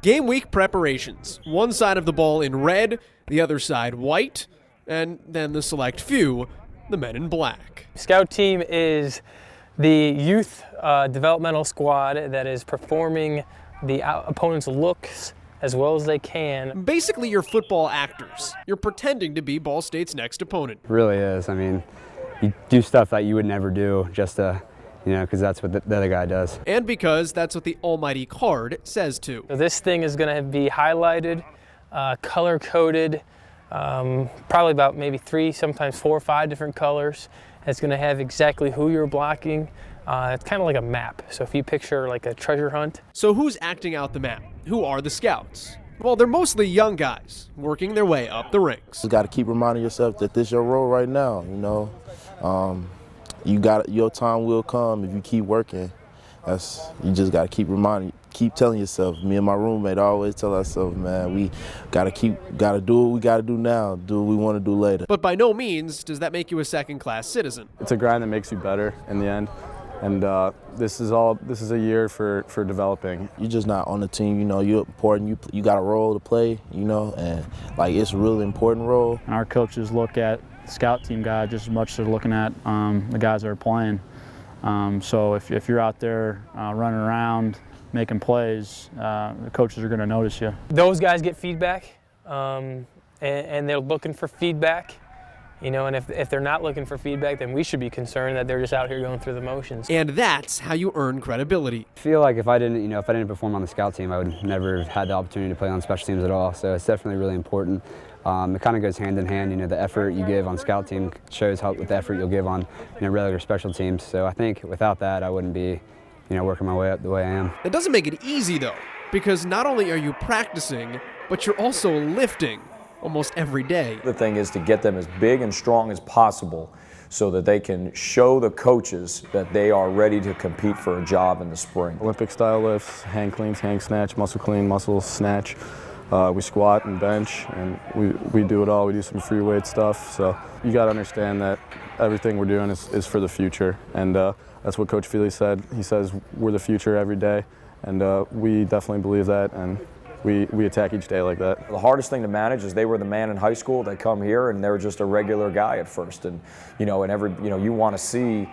Game week preparations. One side of the ball in red, the other side white, and then the select few, the men in black. Scout team is the youth developmental squad that is performing the opponent's looks as well as they can. Basically, you're football actors. You're pretending to be Ball State's next opponent. It really is. I mean, you do stuff that you would never do just to, because that's what the other guy does. And because that's what the almighty card says to. So this thing is going to be highlighted, color-coded, probably about maybe 3, sometimes 4 or 5 different colors. It's going to have exactly who you're blocking. It's kind of like a map. So if you picture like a treasure hunt. So who's acting out the map? Who are the scouts? Well, they're mostly young guys working their way up the ranks. You got to keep reminding yourself that this is your role right now. Your time will come if you keep working. You just got to keep telling yourself. Me and my roommate always tell ourselves, man, we got to do what we got to do now, do what we want to do later. But by no means does that make you a second-class citizen. It's a grind that makes you better in the end, and this is a year for developing. You're just not on the team, you're important. You got a role to play, and it's a really important role. And our coaches look at the scout team guy just as much as they're looking at the guys that are playing. So if you're out there running around, making plays, the coaches are going to notice you. Those guys get feedback, and they're looking for feedback. And if they're not looking for feedback, then we should be concerned that they're just out here going through the motions. And that's how you earn credibility. I feel like if I didn't perform on the scout team, I would never have had the opportunity to play on special teams at all. So it's definitely really important. It kind of goes hand in hand. The effort you give on scout team shows with the effort you'll give on regular special teams. So I think without that, I wouldn't be working my way up the way I am. It doesn't make it easy though, because not only are you practicing, but you're also lifting almost every day. The thing is to get them as big and strong as possible so that they can show the coaches that they are ready to compete for a job in the spring. Olympic style lifts, hang cleans, hang snatch, muscle clean, muscle snatch. We squat and bench, and we do it all. We do some free weight stuff. So you got to understand that everything we're doing is for the future, and that's what Coach Feely said. He says we're the future every day, and we definitely believe that, and we attack each day like that. The hardest thing to manage is they were the man in high school. They come here and they're just a regular guy at first, and you want to see,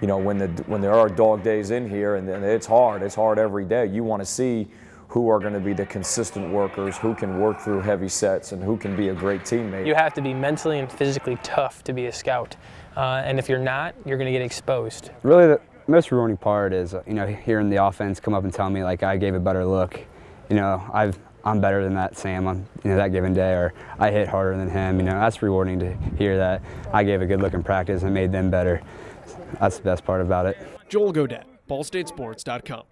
when there are dog days in here, and it's hard every day. You want to see who are going to be the consistent workers, who can work through heavy sets, and who can be a great teammate. You have to be mentally and physically tough to be a scout, and if you're not, you're going to get exposed. Really, the most rewarding part is hearing the offense come up and tell me like I gave a better look. I'm better than that Sam on that given day, or I hit harder than him. That's rewarding to hear that I gave a good look in practice and made them better. That's the best part about it. Joel Godet, BallStateSports.com.